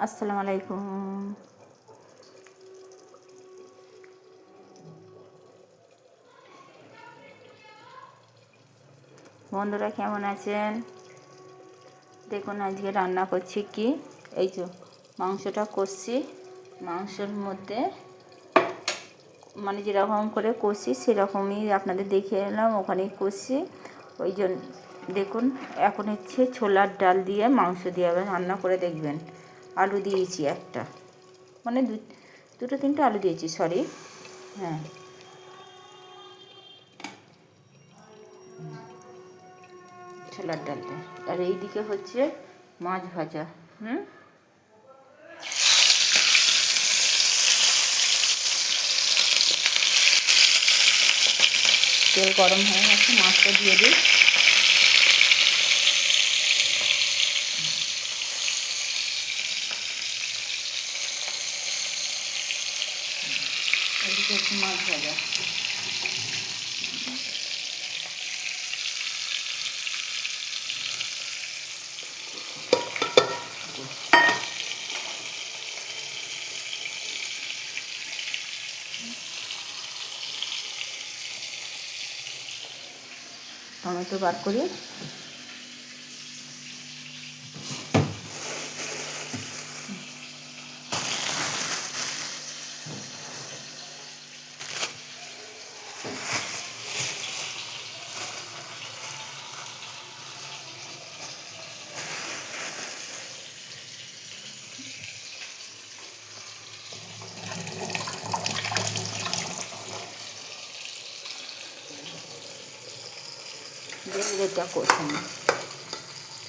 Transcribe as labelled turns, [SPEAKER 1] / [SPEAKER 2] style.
[SPEAKER 1] আসসালামু আলাইকুম। বন্ধুরা কেমন আছেন? দেখুন আজকে রান্না করছি কি, এই যে মাংসটা কষছি। মাংসের মধ্যে মানে যেরকম করে কষি সেরকমই আপনাদের দেখিয়ে এলাম, ওখানেই কষি। ওই জন্য দেখুন এখন হচ্ছে ছোলার ডাল দিয়ে মাংস দিয়ে আবার রান্না করে দেখবেন। আলু দিয়েছি একটা, মানে দুটো তিনটে আলু দিয়েছি, সরি। হ্যাঁ, ছোলার ডালটা। আর এইদিকে হচ্ছে মাছ ভাজা। তেল গরম হয়ে গেছে, মাছটা দিয়ে দিই। এদিকে হচ্ছে মাছ ভাজা। টমেটো বার করি। দিয়ে এটা করছি।